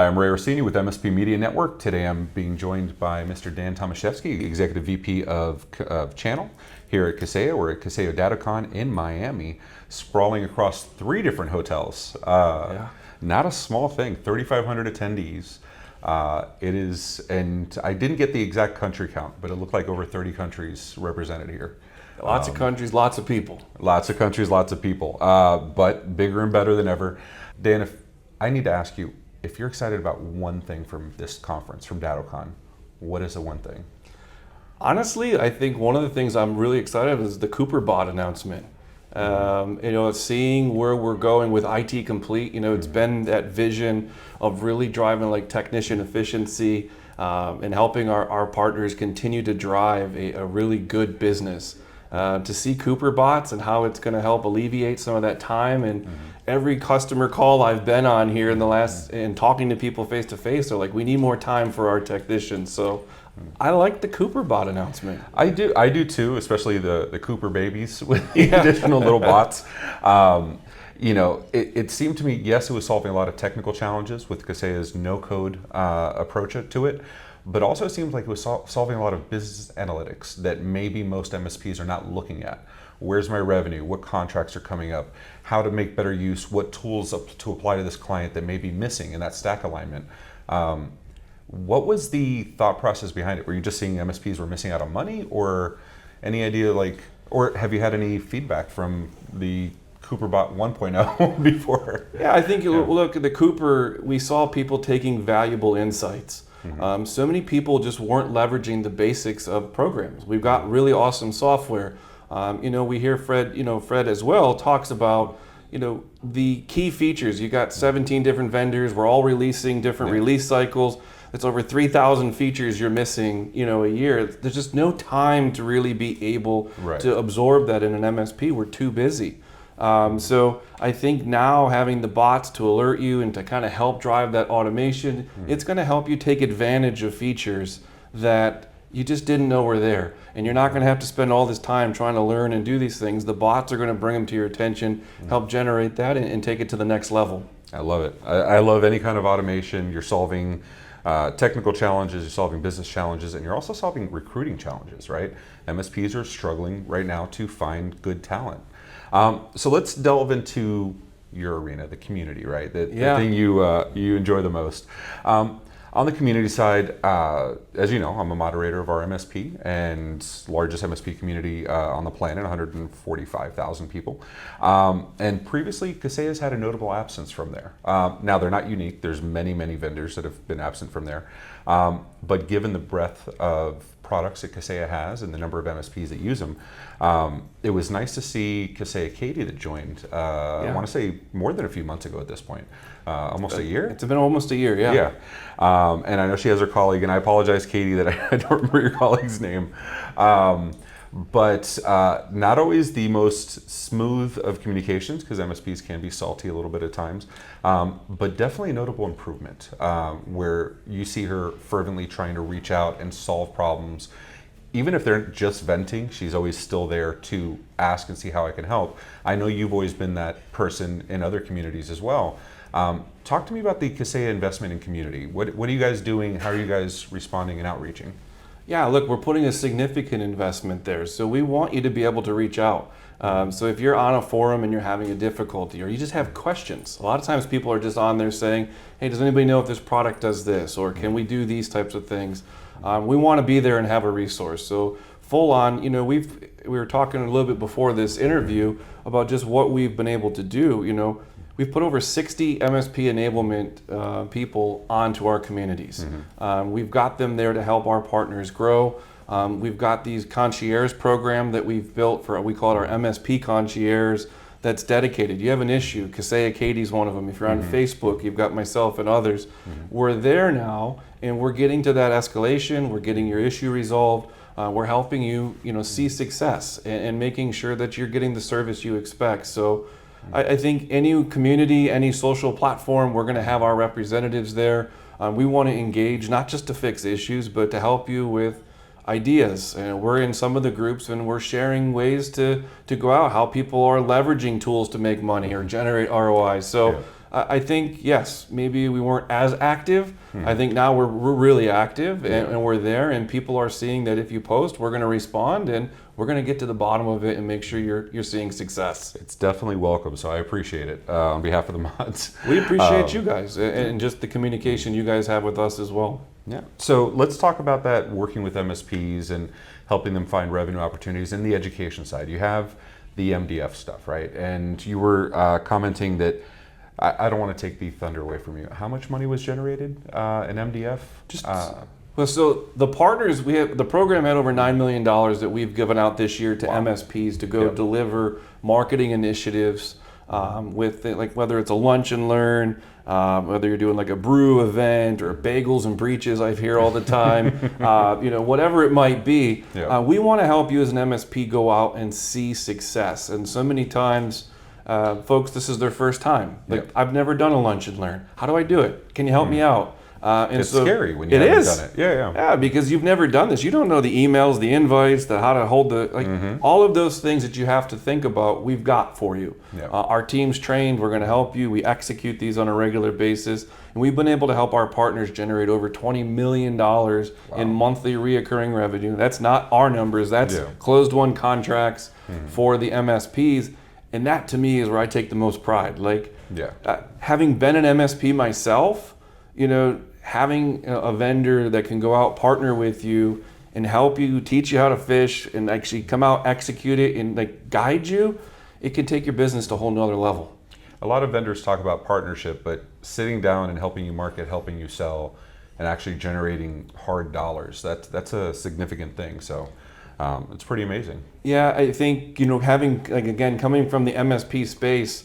Hi, I'm Ray Orsini with MSP Media Network. Today I'm being joined by Mr. Dan Tomaszewski, Executive VP of Channel here at Kaseya. We're at Kaseya Dattocon in Miami, sprawling across 3 different hotels. Not a small thing, 3,500 attendees. It is, and I didn't get the exact country count, but it looked like over 30 countries represented here. Lots of countries, lots of people. Lots of countries, lots of people, but bigger and better than ever. Dan, if I need to ask you, if you're excited about one thing from this conference, from Dattocon, what is the one thing? Honestly, I think one of the things I'm really excited about is the CooperBot announcement. Seeing where we're going with IT Complete, it's been that vision of really driving like technician efficiency and helping our partners continue to drive a really good business. To see CooperBots and how it's going to help alleviate some of that time, and every customer call I've been on here in the last, and talking to people face to face, they're like, we need more time for our technicians. So I like the CooperBot announcement. I do too, especially the Cooper babies with the additional little bots. It seemed to me, yes, it was solving a lot of technical challenges with Kaseya's no-code approach to it, but also it seems like it was solving a lot of business analytics that maybe most MSPs are not looking at. Where's my revenue? What contracts are coming up? How to make better use? What tools to apply to this client that may be missing in that stack alignment? What was the thought process behind it? Were you just seeing MSPs were missing out on money, or any idea or have you had any feedback from the CooperBot 1.0 before? Yeah, I think look at the Cooper, we saw people taking valuable insights. So many people just weren't leveraging the basics of programs. We've got really awesome software. We hear Fred as well talks about, the key features. You got 17 different vendors. We're all releasing different release cycles. It's over 3,000 features you're missing, a year. There's just no time to really be able to absorb that in an MSP. We're too busy. So I think now having the bots to alert you and to kind of help drive that automation, it's going to help you take advantage of features that you just didn't know were there. And you're not going to have to spend all this time trying to learn and do these things. The bots are going to bring them to your attention, help generate that, and take it to the next level. I love it. I love any kind of automation. You're solving technical challenges, you're solving business challenges, and you're also solving recruiting challenges, right? MSPs are struggling right now to find good talent. So let's delve into your arena, the community, right? The thing you enjoy the most. On the community side, as you know, I'm a moderator of our MSP and largest MSP community on the planet, 145,000 people. And previously, Kaseya's had a notable absence from there. Now, they're not unique. There's many, many vendors that have been absent from there. But given the breadth of products that Kaseya has and the number of MSPs that use them, it was nice to see Kaseya Katie that joined, I want to say more than a few months ago at this point, almost a year? It's been almost a year, yeah. And I know she has her colleague, and I apologize, Katie, that I don't remember your colleague's name. But not always the most smooth of communications, because MSPs can be salty a little bit at times, but definitely a notable improvement where you see her fervently trying to reach out and solve problems. Even if they're just venting, she's always still there to ask and see how I can help. I know you've always been that person in other communities as well. Talk to me about the Kaseya investment in community. What are you guys doing? How are you guys responding and outreaching? Yeah, look, we're putting a significant investment there. So we want you to be able to reach out. So if you're on a forum and you're having a difficulty, or you just have questions, a lot of times people are just on there saying, hey, does anybody know if this product does this? Or can we do these types of things? We want to be there and have a resource. So full on, we were talking a little bit before this interview about just what we've been able to do. We've put over 60 MSP enablement people onto our communities. We've got them there to help our partners grow. We've got these concierge program that we've built we call it our MSP concierge, that's dedicated. You have an issue, Kaseya Katie's one of them. If you're on Facebook, you've got myself and others. We're there now, and we're getting to that escalation. We're getting your issue resolved. We're helping you, see success and making sure that you're getting the service you expect. So I think any community, any social platform, we're going to have our representatives there. We want to engage, not just to fix issues, but to help you with ideas. We're in some of the groups, and we're sharing ways to go out, how people are leveraging tools to make money or generate ROI. So I think, yes, maybe we weren't as active. I think now we're really active and we're there, and people are seeing that if you post, we're going to respond and we're going to get to the bottom of it and make sure you're seeing success. It's definitely welcome, so I appreciate it on behalf of the mods. We appreciate you guys and just the communication you guys have with us as well. Yeah. So let's talk about that, working with MSPs and helping them find revenue opportunities in the education side. You have the MDF stuff, right? And you were commenting that, I don't want to take the thunder away from you. How much money was generated in MDF? Well, so the partners, the program had over $9 million that we've given out this year to MSPs to go deliver marketing initiatives with it, like whether it's a lunch and learn, whether you're doing like a brew event or bagels and breeches, I hear all the time, whatever it might be. We want to help you as an MSP go out and see success. And so many times, folks, this is their first time. Like, I've never done a lunch and learn. How do I do it? Can you help me out? And it's scary when you haven't done it. Yeah, because you've never done this. You don't know the emails, the invites, how to hold all of those things that you have to think about, we've got for you. Our team's trained, we're going to help you. We execute these on a regular basis. And we've been able to help our partners generate over $20 million in monthly reoccurring revenue. That's not our numbers, that's closed won contracts for the MSPs. And that to me is where I take the most pride. Having been an MSP myself, having a vendor that can go out, partner with you, and help you, teach you how to fish, and actually come out, execute it, and guide you, it can take your business to a whole nother level. A lot of vendors talk about partnership, but sitting down and helping you market, helping you sell, and actually generating hard dollars, that's a significant thing. So it's pretty amazing. Yeah, I think, having, again, coming from the MSP space,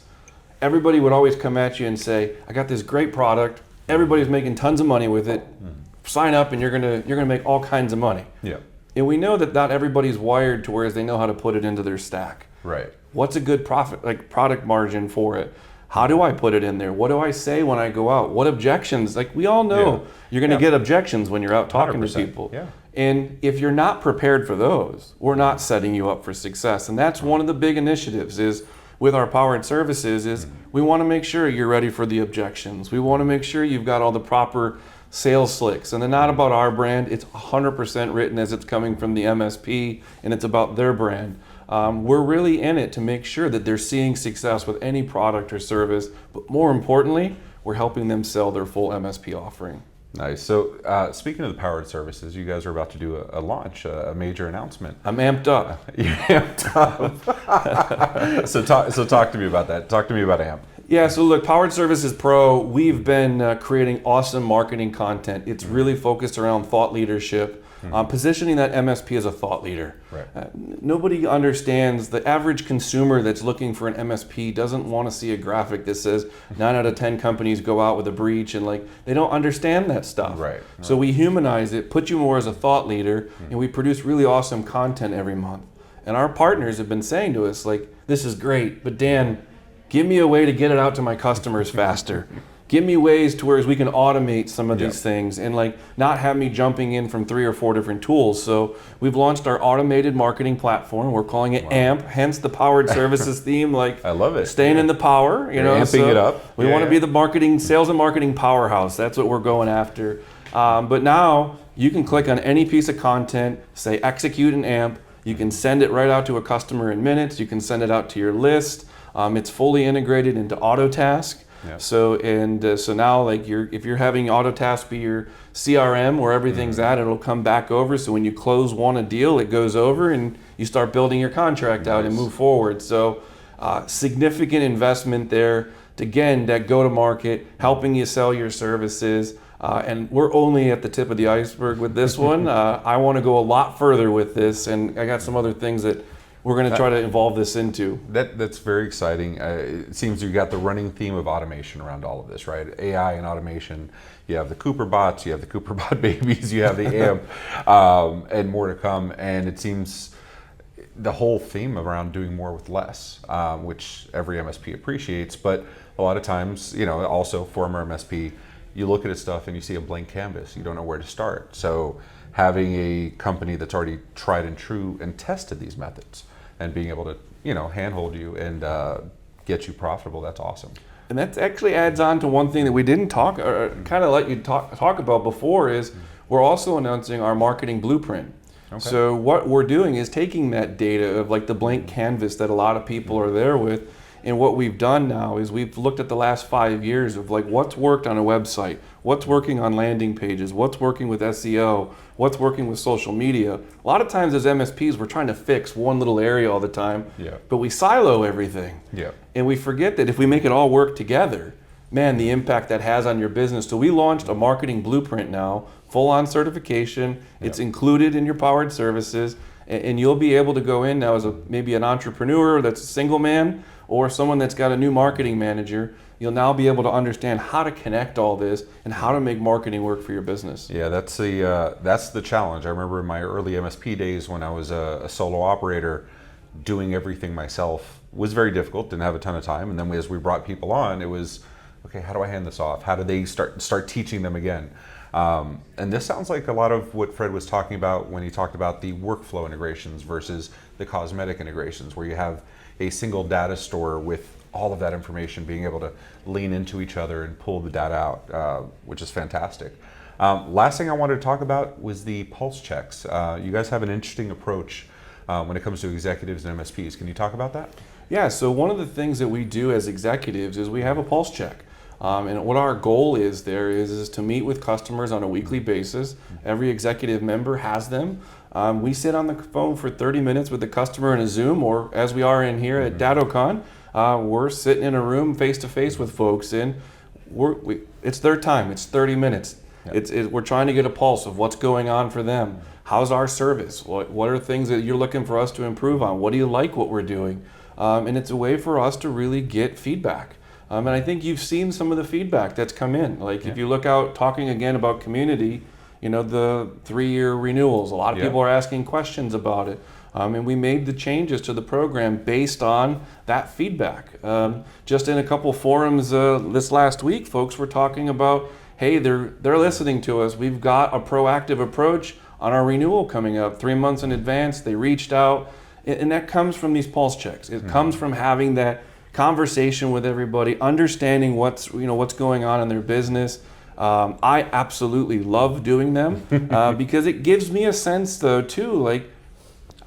everybody would always come at you and say, I got this great product, everybody's making tons of money with it. Sign up and you're gonna make all kinds of money. And we know that not everybody's wired to where they know how to put it into their stack. Right. What's a good product margin for it? How do I put it in there? What do I say when I go out? What objections? We all know you're gonna get objections when you're out talking to people. And if you're not prepared for those, we're not setting you up for success. And that's one of the big initiatives is with our powered services is we want to make sure you're ready for the objections. We want to make sure you've got all the proper sales slicks. And they're not about our brand. It's 100% written as it's coming from the MSP, and it's about their brand. We're really in it to make sure that they're seeing success with any product or service. But more importantly, we're helping them sell their full MSP offering. Nice. So speaking of the powered services, you guys are about to do a launch, a major announcement. I'm amped up. You're amped up. So talk to me about that. Talk to me about AMP. Yeah, so look, Powered Services Pro, we've been creating awesome marketing content. It's really focused around thought leadership, positioning that MSP as a thought leader. Nobody understands, the average consumer that's looking for an MSP doesn't want to see a graphic that says 9 out of 10 companies go out with a breach, and they don't understand that stuff. So we humanize it, put you more as a thought leader, and we produce really awesome content every month. And our partners have been saying to us, this is great, but Dan, give me a way to get it out to my customers faster. Give me ways to where we can automate some of these things and not have me jumping in from 3 or 4 different tools. So we've launched our automated marketing platform. We're calling it AMP, hence the powered services theme. I love it. Staying in the power. Amping it up. We want to be the sales and marketing powerhouse. That's what we're going after. But now you can click on any piece of content, say execute an AMP. You can send it right out to a customer in minutes. You can send it out to your list. It's fully integrated into Autotask. So now if you're having Autotask be your CRM where everything's at, it'll come back over. So when you close a deal, it goes over and you start building your contract out and move forward. So significant investment there. Again, that go to market, helping you sell your services. And we're only at the tip of the iceberg with this one. I want to go a lot further with this, and I got some other things that we're going to try to evolve this into. That's very exciting. It seems you got the running theme of automation around all of this, right? AI and automation. You have the Cooper bots, you have the Cooper bot babies, you have the AMP, and more to come. And it seems the whole theme around doing more with less, which every MSP appreciates. But a lot of times, also former MSP, you look at stuff and you see a blank canvas. You don't know where to start. So having a company that's already tried and true and tested these methods and being able to, handhold you and get you profitable, that's awesome. And that actually adds on to one thing that we didn't talk, or kind of let you talk about before, is we're also announcing our marketing blueprint. Okay. So what we're doing is taking that data of like the blank canvas that a lot of people are there with, and what we've done now is we've looked at the last 5 years of like what's worked on a website, what's working on landing pages, what's working with SEO, what's working with social media. A lot of times as MSPs, we're trying to fix one little area all the time, but we silo everything. And we forget that if we make it all work together, man, the impact that has on your business. So we launched a marketing blueprint now, full-on certification. It's included in your powered services, and you'll be able to go in now as maybe an entrepreneur that's a single man, or someone that's got a new marketing manager. You'll now be able to understand how to connect all this and how to make marketing work for your business. Yeah, that's the challenge. I remember in my early MSP days when I was a solo operator, doing everything myself was very difficult, didn't have a ton of time. And then as we brought people on, it was, okay, how do I hand this off? How do they start teaching them again? And this sounds like a lot of what Fred was talking about when he talked about the workflow integrations versus the cosmetic integrations, where you have a single data store with all of that information being able to lean into each other and pull the data out, which is fantastic. Last thing I wanted to talk about was the pulse checks. You guys have an interesting approach when it comes to executives and MSPs. Can you talk about that? Yeah, so one of the things that we do as executives is we have a pulse check. And what our goal is there is to meet with customers on a weekly basis. Every executive member has them. We sit on the phone for 30 minutes with the customer in a Zoom, or as we are in here at Dattocon, we're sitting in a room face to face with folks, and it's their time. It's 30 minutes. We're trying to get a pulse of what's going on for them. How's our service? What are things that you're looking for us to improve on? What do you like what we're doing? And it's a way for us to really get feedback. And I think you've seen some of the feedback that's come in. Like if you look out, talking again about community, you know, the 3-year renewals, a lot of people are asking questions about it. And we made the changes to the program based on that feedback. Just in a couple forums this last week, folks were talking about, hey, they're listening to us. We've got a proactive approach on our renewal coming up 3 months in advance. They reached out, and that comes from these pulse checks. It comes from having that conversation with everybody, understanding what's going on in their business. I absolutely love doing them because it gives me a sense, though, too, like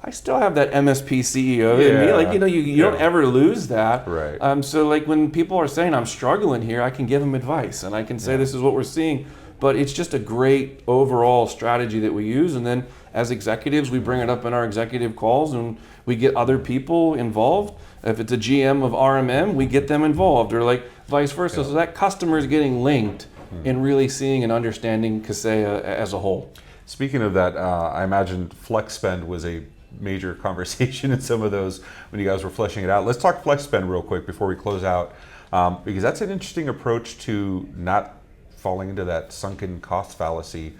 I still have that MSP CEO in me. Like, you don't ever lose that. Right. So like when people are saying I'm struggling here, I can give them advice and I can say this is what we're seeing. But it's just a great overall strategy that we use. And then as executives, we bring it up in our executive calls and we get other people involved. If it's a GM of RMM, we get them involved, or like vice versa. So that customer is getting linked and really seeing and understanding Kaseya as a whole. Speaking of that, I imagine flex spend was a major conversation in some of those when you guys were fleshing it out. Let's talk flex spend real quick before we close out, because that's an interesting approach to not falling into that sunken cost fallacy.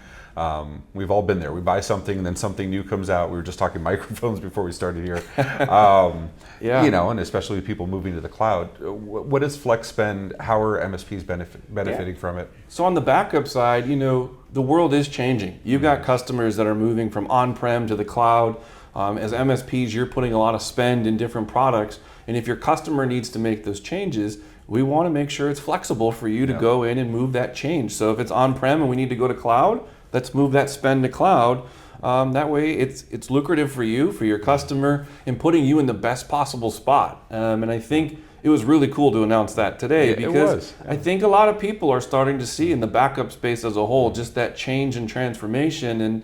We've all been there. We buy something and then something new comes out. We were just talking microphones before we started here. And especially with people moving to the cloud. What is flex spend? How are MSPs benefiting from it? So on the backup side, the world is changing. You've got customers that are moving from on-prem to the cloud. As MSPs, you're putting a lot of spend in different products. And if your customer needs to make those changes, we want to make sure it's flexible for you to go in and move that change. So if it's on-prem and we need to go to cloud, let's move that spend to cloud. That way it's lucrative for you, for your customer, and putting you in the best possible spot. And I think it was really cool to announce that today because I think a lot of people are starting to see in the backup space as a whole just that change and transformation, and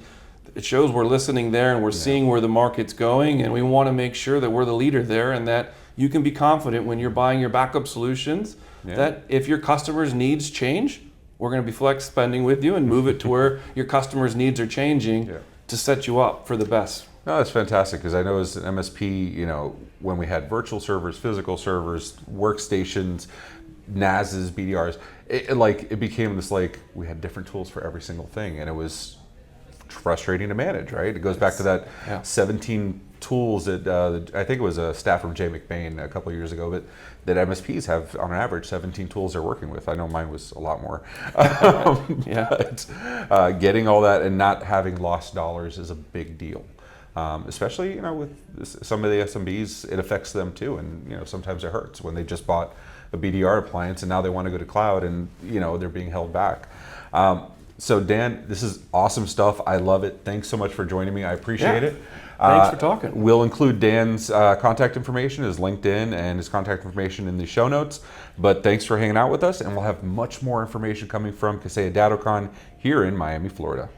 it shows we're listening there and we're seeing where the market's going, and we want to make sure that we're the leader there and that you can be confident when you're buying your backup solutions that if your customers' needs change, we're going to be flex spending with you and move it to where your customers' needs are changing to set you up for the best. No, that's fantastic, because I know as an MSP, when we had virtual servers, physical servers, workstations, NASs, BDRs, it became this we had different tools for every single thing, and it was frustrating to manage, right? It goes back to that 17 tools that I think it was a staff from Jay McBain a couple of years ago, but that MSPs have on average 17 tools they're working with. I know mine was a lot more. But getting all that and not having lost dollars is a big deal. Especially with some of the SMBs, it affects them too, and sometimes it hurts when they just bought a BDR appliance, and now they want to go to cloud, and they're being held back. So Dan, this is awesome stuff. I love it. Thanks so much for joining me. I appreciate it. Thanks for talking. We'll include Dan's contact information, his LinkedIn, and his contact information in the show notes. But thanks for hanging out with us, and we'll have much more information coming from Kaseya Dattocon here in Miami, Florida.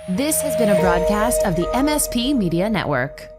This has been a broadcast of the MSP Media Network.